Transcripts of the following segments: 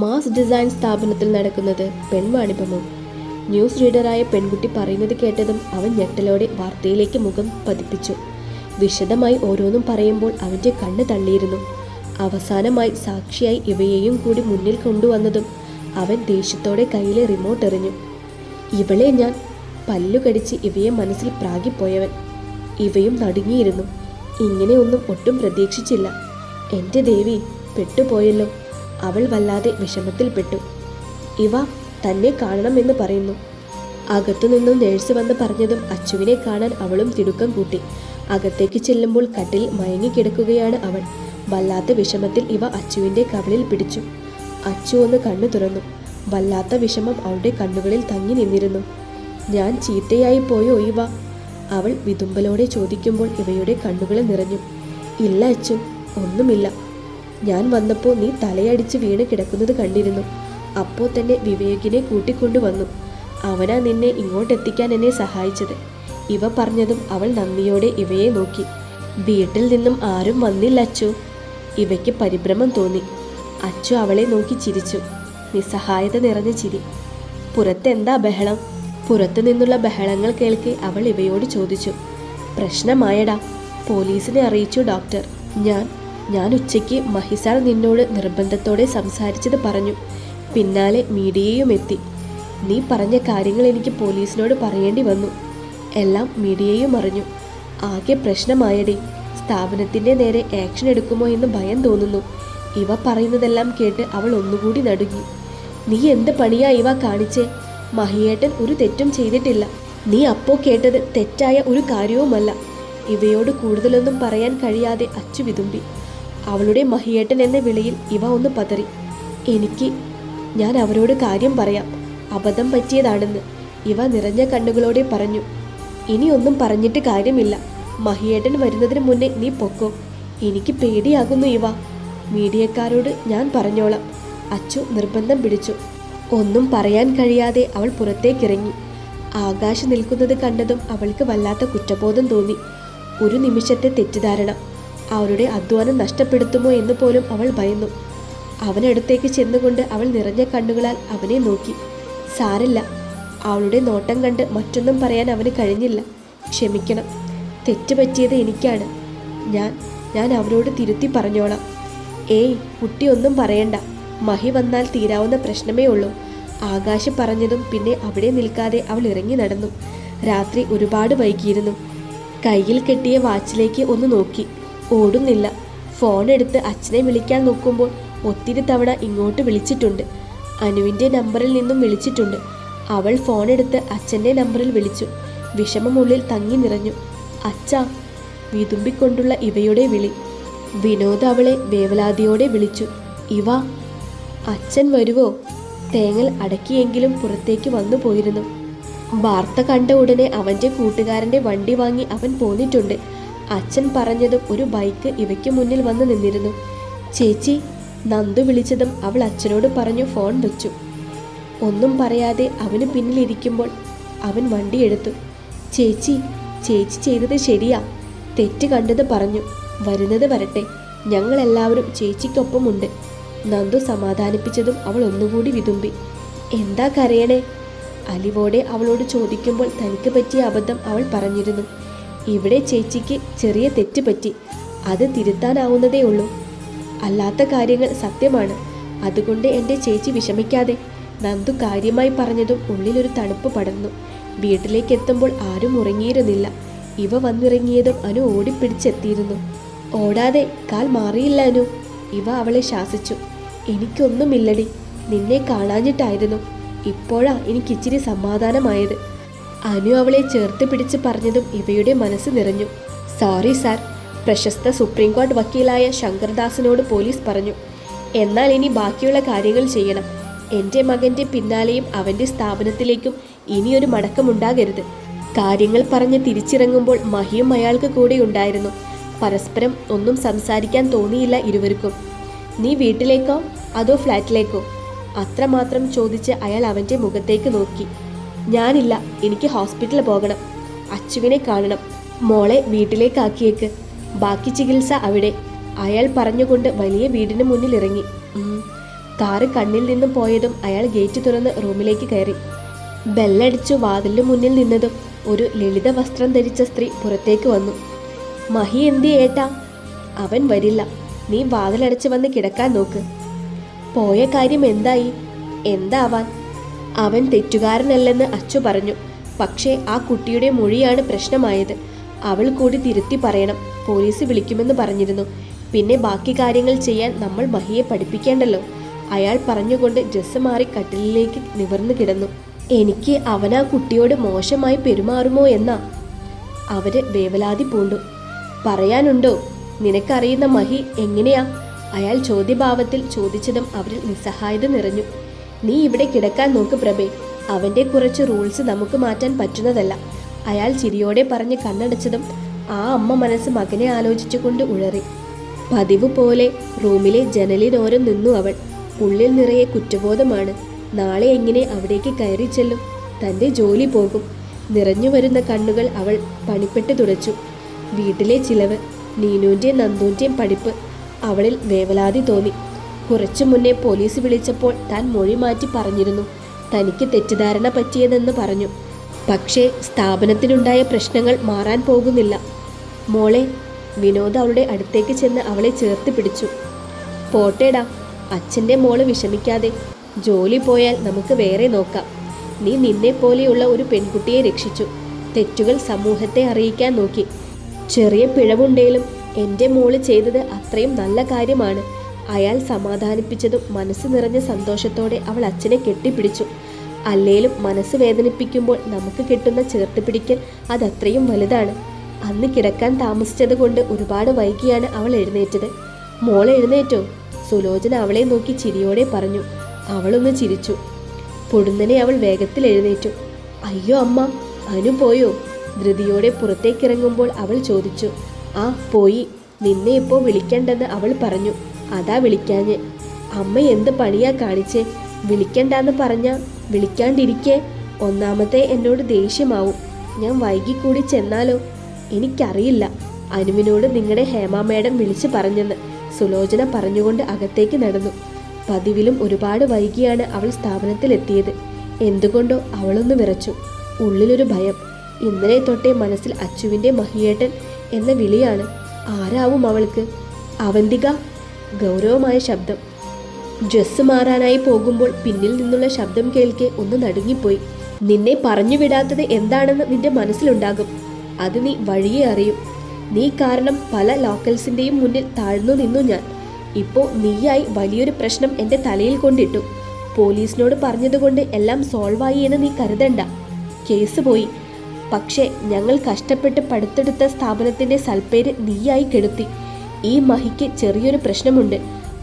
Mass design സ്ഥാപനത്തിൽ നടക്കുന്നത് പെൺവാണിഭമോ? News റീഡറായ പെൺകുട്ടി പറയുന്നത് കേട്ടതും അവൻ ഞെട്ടലോടെ വാർത്തയിലേക്ക് മുഖം പതിപ്പിച്ചു. വിശദമായി ഓരോന്നും പറയുമ്പോൾ അവൻ്റെ കണ്ണ് തള്ളിയിരുന്നു. അവസാനമായി സാക്ഷിയായി ഇവയെയും കൂടി മുന്നിൽ കൊണ്ടുവന്നതും അവൻ ദേഷ്യത്തോടെ കയ്യിലെ റിമോട്ട് എറിഞ്ഞു. ഇവളെ ഞാൻ പല്ലുകടിച്ച് ഇവയെ മനസ്സിൽ പ്രാഗിപ്പോയവൻ. ഇവയും നടുങ്ങിയിരുന്നു. ഇങ്ങനെയൊന്നും ഒട്ടും പ്രതീക്ഷിച്ചില്ല. എൻ്റെ ദേവി, പെട്ടുപോയല്ലോ. അവൾ വല്ലാതെ വിഷമത്തിൽപ്പെട്ടു. ഇവ തന്നെ കാണണമെന്ന് പറയുന്നു. അകത്തുനിന്നും നേഴ്സ് വന്ന് പറഞ്ഞതും അച്ചുവിനെ കാണാൻ അവളും തിടുക്കം കൂട്ടി. അകത്തേക്ക് ചെല്ലുമ്പോൾ കട്ടിൽ മയങ്ങിക്കിടക്കുകയാണ് അവൾ. വല്ലാത്ത വിഷമത്തിൽ ഇവ അച്ചുവിൻ്റെ കവിളിൽ പിടിച്ചു. അച്ചു ഒന്ന് കണ്ണു തുറന്നു. വല്ലാത്ത വിഷമം അവളുടെ കണ്ണുകളിൽ തങ്ങി നിന്നിരുന്നു. ഞാൻ ചീത്തയായി പോയോ ഇവ? അവൾ വിതുമ്പലോടെ ചോദിക്കുമ്പോൾ ഇവയുടെ കണ്ണുകൾ നിറഞ്ഞു. ഇല്ല അച്ചു, ഒന്നുമില്ല. ഞാൻ വന്നപ്പോൾ നീ തലയടിച്ച് വീണ് കിടക്കുന്നത് കണ്ടിരുന്നു. അപ്പോൾ തന്നെ വിവേകിനെ കൂട്ടിക്കൊണ്ടുവന്നു. അവനാ നിന്നെ ഇങ്ങോട്ടെത്തിക്കാൻ എന്നെ സഹായിച്ചത്. ഇവ പറഞ്ഞതും അവൾ നന്ദിയോടെ ഇവയെ നോക്കി. വീട്ടിൽ നിന്നും ആരും വന്നില്ല അച്ചു. ഇവയ്ക്ക് പരിഭ്രമം തോന്നി. അച്ചു അവളെ നോക്കി ചിരിച്ചു. നിസ്സഹായത നിറഞ്ഞ ചിരി. പുറത്തെന്താ ബഹളം? പുറത്തു നിന്നുള്ള ബഹളങ്ങൾ കേൾക്കെ അവൾ ഇവയോട് ചോദിച്ചു. പ്രശ്നമായടാ, പോലീസിനെ അറിയിച്ചു ഡോക്ടർ. ഞാൻ ഉച്ചയ്ക്ക് മഹിസാർ നിന്നോട് നിർബന്ധത്തോടെ സംസാരിച്ചത് പറഞ്ഞു. പിന്നാലെ മീഡിയയും എത്തി. നീ പറഞ്ഞ കാര്യങ്ങൾ എനിക്ക് പോലീസിനോട് പറയേണ്ടി വന്നു. എല്ലാം മീഡിയയും അറിഞ്ഞു. ആകെ പ്രശ്നമായടി. സ്ഥാപനത്തിൻ്റെ നേരെ ആക്ഷൻ എടുക്കുമോ എന്ന് ഭയം തോന്നുന്നു. ഇവ പറയുന്നതെല്ലാം കേട്ട് അവൾ ഒന്നുകൂടി നടുങ്ങി. നീ എന്ത് പണിയാ ഇവ കാണിച്ചേ? മഹിയേട്ടൻ ഒരു തെറ്റും ചെയ്തിട്ടില്ല. നീ അപ്പോൾ കേട്ടത് തെറ്റായ ഒരു കാര്യവുമല്ല. ഇവയോട് കൂടുതലൊന്നും പറയാൻ കഴിയാതെ അച്ചു വിതുമ്പി. അവളുടെ മഹിയേട്ടൻ എന്ന വിളിയിൽ ഇവ ഒന്ന് പതറി. ഞാൻ അവരോട് കാര്യം പറയാം. അബദ്ധം പറ്റിയതാണെന്ന് ഇവ നിറഞ്ഞ കണ്ണുകളോടെ പറഞ്ഞു. ഇനിയൊന്നും പറഞ്ഞിട്ട് കാര്യമില്ല. മഹിയേട്ടൻ വരുന്നതിന് മുന്നേ നീ പൊക്കോ. എനിക്ക് പേടിയാകുന്നു ഇവ. മീഡിയക്കാരോട് ഞാൻ പറഞ്ഞോളാം. അച്ചു നിർബന്ധം പിടിച്ചു. ഒന്നും പറയാൻ കഴിയാതെ അവൾ പുറത്തേക്കിറങ്ങി. ആകാശ് നിൽക്കുന്നത് കണ്ടതും അവൾക്ക് വല്ലാത്ത കുറ്റബോധം തോന്നി. ഒരു നിമിഷത്തെ തെറ്റിദ്ധാരണ അവളുടെ അധ്വാനം നഷ്ടപ്പെടുത്തുമോ എന്ന് പോലും അവൾ ഭയന്നു. അവനടുത്തേക്ക് ചെന്നുകൊണ്ട് അവൾ നിറഞ്ഞ കണ്ണുകളാൽ അവനെ നോക്കി. സാരല്ല. അവളുടെ നോട്ടം കണ്ട് മറ്റൊന്നും പറയാൻ അവന് കഴിഞ്ഞില്ല. ക്ഷമിക്കണം, തെറ്റുപറ്റിയത് എനിക്കാണ്. ഞാൻ അവരോട് തിരുത്തി പറഞ്ഞോളാം. ഏയ്, കുട്ടിയൊന്നും പറയണ്ട. മഹി വന്നാൽ തീരാവുന്ന പ്രശ്നമേ ഉള്ളൂ. ആകാശ് പറഞ്ഞതും പിന്നെ അവിടെ നിൽക്കാതെ അവൾ ഇറങ്ങി നടന്നു. രാത്രി ഒരുപാട് വൈകിയിരുന്നു. കയ്യിൽ കെട്ടിയ വാച്ചിലേക്ക് ഒന്ന് നോക്കി. ഓടുന്നില്ല. ഫോൺ എടുത്ത് അച്ഛനെ വിളിക്കാൻ നോക്കുമ്പോൾ ഒത്തിരി തവണ ഇങ്ങോട്ട് വിളിച്ചിട്ടുണ്ട്. അനുവിൻ്റെ നമ്പറിൽ നിന്നും വിളിച്ചിട്ടുണ്ട്. അവൾ ഫോണെടുത്ത് അച്ഛൻ്റെ നമ്പറിൽ വിളിച്ചു. വിഷമമുള്ളിൽ തങ്ങി നിറഞ്ഞു. അച്ഛാ, വിതുമ്പിക്കൊണ്ടുള്ള ഇവയുടെ വിളി. വിനോദ് അവളെ വേവലാതിയോടെ വിളിച്ചു. ഇവ. അച്ഛൻ വരുവോ? തേങ്ങൽ അടക്കിയെങ്കിലും പുറത്തേക്ക് വന്നു പോയിരുന്നു. വാർത്ത കണ്ട ഉടനെ അവൻ്റെ കൂട്ടുകാരൻ്റെ വണ്ടി വാങ്ങി അവൻ പോന്നിട്ടുണ്ട്. അച്ഛൻ പറഞ്ഞതും ഒരു ബൈക്ക് ഇവയ്ക്ക് മുന്നിൽ വന്ന് നിന്നിരുന്നു. ചേച്ചി, നന്ദു വിളിച്ചതും അവൾ അച്ഛനോട് പറഞ്ഞു ഫോൺ വെച്ചു. ഒന്നും പറയാതെ അവന് പിന്നിലിരിക്കുമ്പോൾ അവൻ വണ്ടിയെടുത്തു. ചേച്ചി ചെയ്തത് ശരിയാ. തെറ്റ് കണ്ടത് പറഞ്ഞു. വരുന്നത് വരട്ടെ. ഞങ്ങളെല്ലാവരും ചേച്ചിക്കൊപ്പമുണ്ട്. നന്ദു സമാധാനിപ്പിച്ചതും അവൾ ഒന്നുകൂടി വിതുമ്പി. എന്താ കരയണേ? അലിവോടെ അവളോട് ചോദിക്കുമ്പോൾ തനിക്ക് പറ്റിയ അബദ്ധം അവൾ പറഞ്ഞിരുന്നു. ഇവിടെ ചേച്ചിക്ക് ചെറിയ തെറ്റ് പറ്റി. അത് തിരുത്താനാവുന്നതേ ഉള്ളൂ. അല്ലാത്ത കാര്യങ്ങൾ സത്യമാണ്. അതുകൊണ്ട് എൻ്റെ ചേച്ചി വിഷമിക്കാതെ. നന്ദു കാര്യമായി പറഞ്ഞതും ഉള്ളിലൊരു തണുപ്പ് പടർന്നു. വീട്ടിലേക്ക് എത്തുമ്പോൾ ആരും ഉറങ്ങിയിരുന്നില്ല. ഇവ വന്നിറങ്ങിയതും അനു ഓടിപ്പിടിച്ചെത്തിയിരുന്നു. ഓടാതെ, കാൽ മാറിയില്ല അനു. ഇവ അവളെ ശാസിച്ചു. എനിക്കൊന്നുമില്ലടി. നിന്നെ കാണാഞ്ഞിട്ടായിരുന്നു. ഇപ്പോഴാ എനിക്കിച്ചിരി സമാധാനമായത്. അനു അവളെ ചേർത്ത് പിടിച്ച് പറഞ്ഞതും ഇവയുടെ മനസ്സ് നിറഞ്ഞു. സോറി സാർ, പ്രശസ്ത സുപ്രീം കോടതി വക്കീലായ ശങ്കർദാസിനോട് പോലീസ് പറഞ്ഞു. എന്നാൽ ഇനി ബാക്കിയുള്ള കാര്യങ്ങൾ ചെയ്യണം. എൻ്റെ മകൻ്റെ പിന്നാലെയും അവൻ്റെ സ്ഥാപനത്തിലേക്കും ഇനിയൊരു മടക്കമുണ്ടാകരുത്. കാര്യങ്ങൾ പറഞ്ഞ് തിരിച്ചിറങ്ങുമ്പോൾ മഹിയും അയാൾക്ക് കൂടെ ഉണ്ടായിരുന്നു. പരസ്പരം ഒന്നും സംസാരിക്കാൻ തോന്നിയില്ല ഇരുവർക്കും. നീ വീട്ടിലേക്കോ അതോ ഫ്ലാറ്റിലേക്കോ? അത്രമാത്രം ചോദിച്ച് അയാൾ അവൻ്റെ മുഖത്തേക്ക് നോക്കി. ഞാനില്ല, എനിക്ക് ഹോസ്പിറ്റലിൽ പോകണം. അച്ചുവിനെ കാണണം. മോളെ വീട്ടിലേക്കാക്കിയേക്ക്. ബാക്കി ചികിത്സ അവിടെ. അയാൾ പറഞ്ഞുകൊണ്ട് വലിയ വീടിന് മുന്നിൽ ഇറങ്ങി. കാറ് കണ്ണിൽ നിന്നും പോയതും അയാൾ ഗേറ്റ് തുറന്ന് റൂമിലേക്ക് കയറി. ബെല്ലടിച്ചു വാതിലിന് മുന്നിൽ നിന്നതും ഒരു ലളിത വസ്ത്രം ധരിച്ച സ്ത്രീ പുറത്തേക്ക് വന്നു. മഹി എന്തി ഏട്ടാ? അവൻ വരില്ല, നീ വാതിലടച്ച് വന്ന് കിടക്കാൻ നോക്ക്. പോയ കാര്യം എന്തായി? എന്താവാൻ? അവൻ തെറ്റുകാരനല്ലെന്ന് അച്ചു പറഞ്ഞു. പക്ഷേ ആ കുട്ടിയുടെ മൊഴിയാണ് പ്രശ്നമായത്. അവൾ കൂടി തിരുത്തി പറയണം. പോലീസ് വിളിക്കുമെന്ന് പറഞ്ഞിരുന്നു. പിന്നെ ബാക്കി കാര്യങ്ങൾ ചെയ്യാൻ നമ്മൾ മഹിയെ പഠിപ്പിക്കേണ്ടല്ലോ. അയാൾ പറഞ്ഞുകൊണ്ട് ഡ്രസ്സ് മാറി കട്ടിലിലേക്ക് നിവർന്നു കിടന്നു. എനിക്ക് അവനാ കുട്ടിയോട് മോശമായി പെരുമാറുമോ എന്നാ. അവര് വേവലാതി പൂണ്ടു. പറയാനുണ്ടോ? നിനക്കറിയുന്ന മഹി എങ്ങനെയാ? അയാൾ ചോദ്യഭാവത്തിൽ ചോദിച്ചതും അവരിൽ നിസ്സഹായത നിറഞ്ഞു. നീ ഇവിടെ കിടക്കാൻ നോക്ക് പ്രഭേ. അവൻ്റെ കുറച്ച് റൂൾസ് നമുക്ക് മാറ്റാൻ പറ്റുന്നതല്ല. അയാൾ ചിരിയോടെ പറഞ്ഞ് കണ്ണടച്ചതും ആ അമ്മ മനസ്സ് മകനെ ആലോചിച്ചുകൊണ്ട് ഉഴറി. പതിവ് പോലെ റൂമിലെ ജനലിനോരം നിന്നു അവൾ. ഉള്ളിൽ നിറയെ കുറ്റബോധമാണ്. നാളെ എങ്ങനെ അവിടേക്ക് കയറി ചെല്ലും? തൻ്റെ ജോലി പോകും. നിറഞ്ഞു വരുന്ന കണ്ണുകൾ അവൾ പണിപ്പെട്ട് തുടച്ചു. വീട്ടിലെ ചിലവ്, നീനുവിൻ്റെയും നന്ദുവിൻ്റെയും പഠിപ്പ്. അവളിൽ വേവലാതി തോന്നി. കുറച്ചു മുന്നേ പോലീസ് വിളിച്ചപ്പോൾ താൻ മൊഴി മാറ്റി പറഞ്ഞിരുന്നു. തനിക്ക് തെറ്റിദ്ധാരണ പറ്റിയതെന്ന് പറഞ്ഞു. പക്ഷേ സ്ഥാപനത്തിനുണ്ടായ പ്രശ്നങ്ങൾ മാറാൻ പോകുന്നില്ല. മോളെ, വിനോദ് അവളുടെ അടുത്തേക്ക് ചെന്ന് അവളെ ചേർത്ത് പിടിച്ചു. പോട്ടേടാ, അച്ഛൻ്റെ മോള് വിഷമിക്കാതെ. ജോലി പോയാൽ നമുക്ക് വേറെ നോക്കാം. നീ നിന്നെ പോലെയുള്ള ഒരു പെൺകുട്ടിയെ രക്ഷിച്ചു. തെറ്റുകൾ സമൂഹത്തെ അറിയിക്കാൻ നോക്കി. ചെറിയ പിഴവുണ്ടേലും എൻ്റെ മോള് ചെയ്തത് അത്രയും നല്ല കാര്യമാണ്. അയാൾ സമാധാനിപ്പിച്ചതും മനസ്സ് നിറഞ്ഞ സന്തോഷത്തോടെ അവൾ അച്ഛനെ കെട്ടിപ്പിടിച്ചു. അല്ലേലും മനസ്സ് വേദനിപ്പിക്കുമ്പോൾ നമുക്ക് കിട്ടുന്ന ചേർത്തുപിടിക്കൽ അതത്രയും വലുതാണ്. അന്ന് കിടക്കാൻ താമസിച്ചത് കൊണ്ട് ഒരുപാട് വൈകിയാണ് അവൾ എഴുന്നേറ്റത്. മോൾ എഴുന്നേറ്റോ? സുലോചന അവളെ നോക്കി ചിരിയോടെ പറഞ്ഞു. അവളൊന്ന് ചിരിച്ചു. പൊടുന്നനെ അവൾ വേഗത്തിൽ എഴുന്നേറ്റു. അയ്യോ അമ്മ, അനു പോയോ? ധൃതിയോടെ പുറത്തേക്കിറങ്ങുമ്പോൾ അവൾ ചോദിച്ചു. ആ പോയി. നിന്നെ ഇപ്പോൾ വിളിക്കണ്ടെന്ന് അവൾ പറഞ്ഞു. അതാ വിളിക്കാഞ്ഞ്. അമ്മ എന്ത് പണിയാ കാണിച്ചേ? വിളിക്കണ്ടെന്ന് പറഞ്ഞാ വിളിക്കാണ്ടിരിക്കേ? ഒന്നാമത്തെ എന്നോട് ദേഷ്യമാവും. ഞാൻ വൈകിക്കൂടി ചെന്നാലോ? എനിക്കറിയില്ല. അനുവിനോട് നിങ്ങളുടെ ഹേമ മേഡം വിളിച്ചു പറഞ്ഞെന്ന് സുലോചന പറഞ്ഞുകൊണ്ട് അകത്തേക്ക് നടന്നു. പതിവിലും ഒരുപാട് വൈകിയാണ് അവൾ സ്ഥാപനത്തിലെത്തിയത്. എന്തുകൊണ്ടോ അവളൊന്ന് വിറച്ചു. ഉള്ളിലൊരു ഭയം. ഇന്നലെ തൊട്ടേ മനസ്സിൽ അച്ചുവിൻ്റെ മഹിയേട്ടൻ എന്ന വിളിയാണ്. ആരാവും അവൾക്ക്? അവന്തിക. ഗൗരവമായ ശബ്ദം. ഡ്രസ്സ് മാറാനായി പോകുമ്പോൾ പിന്നിൽ നിന്നുള്ള ശബ്ദം കേൾക്കെ ഒന്ന് നടുങ്ങിപ്പോയി. നിന്നെ പറഞ്ഞു വിടാത്തത് എന്താണെന്ന് നിന്റെ മനസ്സിലുണ്ടാകും. അത് നീ വഴിയെ അറിയും. നീ കാരണം പല ലോക്കൽസിൻ്റെയും മുന്നിൽ താഴ്ന്നു നിന്നു ഞാൻ. ഇപ്പോൾ നീയായി വലിയൊരു പ്രശ്നം എൻ്റെ തലയിൽ കൊണ്ടിട്ടു. പോലീസിനോട് പറഞ്ഞതുകൊണ്ട് എല്ലാം സോൾവായി എന്ന് നീ കരുതണ്ട. കേസ് പോയി. പക്ഷേ ഞങ്ങൾ കഷ്ടപ്പെട്ട് പടുത്തെടുത്ത സ്ഥാപനത്തിൻ്റെ സൽപ്പേര് നീയായി കെടുത്തി. ഈ മഹിക്ക് ചെറിയൊരു പ്രശ്നമുണ്ട്.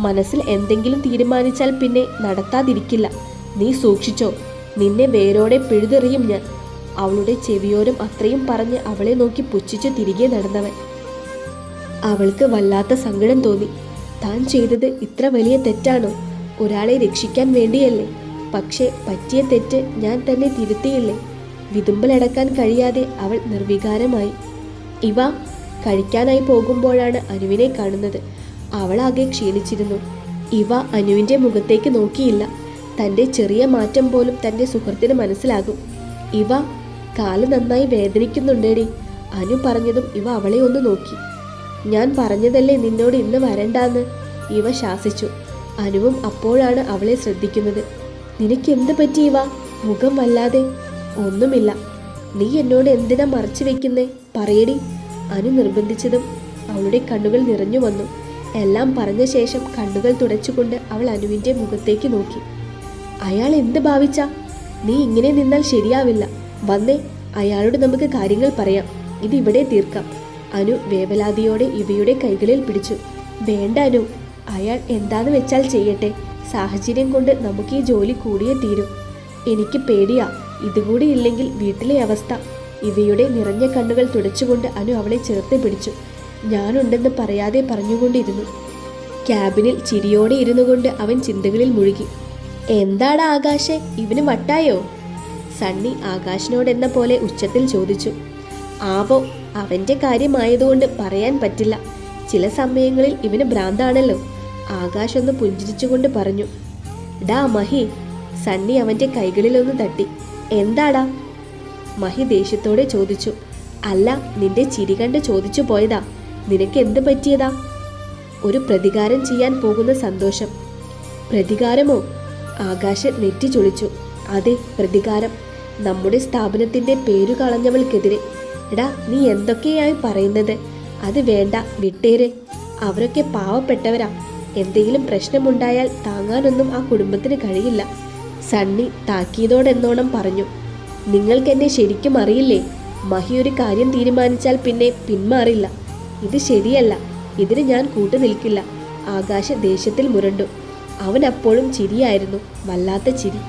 മനസ്സിൽ എന്തെങ്കിലും തീരുമാനിച്ചാൽ പിന്നെ നടത്താതിരിക്കില്ല. നീ സൂക്ഷിച്ചോ. നിന്നെ വേരോടെ പിഴുതെറിയും ഞാൻ. അവളുടെ ചെവിയോരം അത്രയും പറഞ്ഞ് അവളെ നോക്കി പുച്ഛിച്ചു തിരികെ നടന്നവൻ. അവൾക്ക് വല്ലാത്ത സങ്കടം തോന്നി. താൻ ചെയ്തത് ഇത്ര വലിയ തെറ്റാണോ? ഒരാളെ രക്ഷിക്കാൻ വേണ്ടിയല്ലേ? പക്ഷേ പറ്റിയ തെറ്റ് ഞാൻ തന്നെ തിരുത്തിയില്ലേ? വിതുമ്പലടക്കാൻ കഴിയാതെ അവൾ നിർവികാരമായി. ഇവ കഴിക്കാനായി പോകുമ്പോഴാണ് അനുവിനെ കാണുന്നത്. അവളാകെ ക്ഷീണിച്ചിരുന്നു. ഇവ അനുവിൻ്റെ മുഖത്തേക്ക് നോക്കിയില്ല. തൻ്റെ ചെറിയ മാറ്റം പോലും തൻ്റെ സുഹൃത്തിന് മനസ്സിലാകും. ഇവ കാല് നന്നായി വേദനിക്കുന്നുണ്ടേടി. അനു പറഞ്ഞതും ഇവ അവളെ ഒന്ന് നോക്കി. ഞാൻ പറഞ്ഞതല്ലേ നിന്നോട് ഇന്ന് വരണ്ടാന്ന്, ഇവ ശാസിച്ചു. അനുവും അപ്പോഴാണ് അവളെ ശ്രദ്ധിക്കുന്നത്. നിനക്കെന്ത് പറ്റി ഇവ? മുഖം വല്ലാതെ. ഒന്നുമില്ല. നീ എന്നോട് എന്തിനാ മറച്ചു വെക്കുന്നേ? പറയടി. അനു നിർബന്ധിച്ചതും അവളുടെ കണ്ണുകൾ നിറഞ്ഞു വന്നു. എല്ലാം പറഞ്ഞ ശേഷം കണ്ണുകൾ തുടച്ചുകൊണ്ട് അവൾ അനുവിൻ്റെ മുഖത്തേക്ക് നോക്കി. അയാൾ എന്ത് ഭാവിച്ചാ? നീ ഇങ്ങനെ നിന്നാൽ ശരിയാവില്ല. വന്നേ, അയാളോട് നമുക്ക് കാര്യങ്ങൾ പറയാം. ഇതിവിടെ തീർക്കാം. അനു വേവലാതിയോടെ ഇവയുടെ കൈകളിൽ പിടിച്ചു. വേണ്ട അനു, അയാൾ എന്താന്ന് വെച്ചാൽ ചെയ്യട്ടെ. സാഹചര്യം കൊണ്ട് നമുക്ക് ഈ ജോലി കൂടിയേ തീരും. എനിക്ക് പേടിയാ, ഇതുകൂടി ഇല്ലെങ്കിൽ വീട്ടിലെ അവസ്ഥ. ഇവയുടെ നിറഞ്ഞ കണ്ണുകൾ തുടച്ചുകൊണ്ട് അനു അവളെ ചേർത്ത് പിടിച്ചു. ഞാനുണ്ടെന്ന് പറയാതെ പറഞ്ഞുകൊണ്ടിരുന്നു. ക്യാബിനിൽ ചിരിയോടെ ഇരുന്നു കൊണ്ട് അവൻ ചിന്തകളിൽ മുഴുകി. എന്താടാ ആകാശേ, ഇവന് വട്ടായോ? സണ്ണി ആകാശിനോടെന്ന പോലെ ഉച്ചത്തിൽ ചോദിച്ചു. ആവോ, അവൻ്റെ കാര്യമായതുകൊണ്ട് പറയാൻ പറ്റില്ല. ചില സമയങ്ങളിൽ ഇവന് ഭ്രാന്താണല്ലോ. ആകാശ് ഒന്ന് പുഞ്ചിരിച്ചുകൊണ്ട് പറഞ്ഞു. ഡാ മഹി. സണ്ണി അവൻ്റെ കൈകളിലൊന്ന് തട്ടി. എന്താടാ? മഹി ദേഷ്യത്തോടെ ചോദിച്ചു. അല്ല, നിന്റെ ചിരി കണ്ട് ചോദിച്ചു പോയതാ. നിനക്ക് എന്ത് പറ്റിയതാ? ഒരു പ്രതികാരം ചെയ്യാൻ പോകുന്ന സന്തോഷം. പ്രതികാരമോ? ആകാശ് നെറ്റി ചൊളിച്ചു. അതെ, പ്രതികാരം. നമ്മുടെ സ്ഥാപനത്തിൻ്റെ പേരു കളഞ്ഞവൾക്കെതിരെ. എടാ, നീ എന്തൊക്കെയായി പറയുന്നത്? അത് വേണ്ട, വിട്ടേര്. അവരൊക്കെ പാവപ്പെട്ടവരാ. എന്തെങ്കിലും പ്രശ്നമുണ്ടായാൽ താങ്ങാനൊന്നും ആ കുടുംബത്തിന് കഴിയില്ല. സണ്ണി താക്കീതോടെന്നോണം പറഞ്ഞു. നിങ്ങൾക്കെന്നെ ശരിക്കും അറിയില്ലേ? മഹി ഒരു കാര്യം തീരുമാനിച്ചാൽ പിന്നെ പിന്മാറില്ല. ഇത് ശരിയല്ല. ഇതിന് ഞാൻ കൂട്ടുനിൽക്കില്ല. ആകാശ് ദേഷ്യത്തിൽ മുരണ്ടു. അവൻ അപ്പോഴും ചിരിയായിരുന്നു, വല്ലാത്ത ചിരി.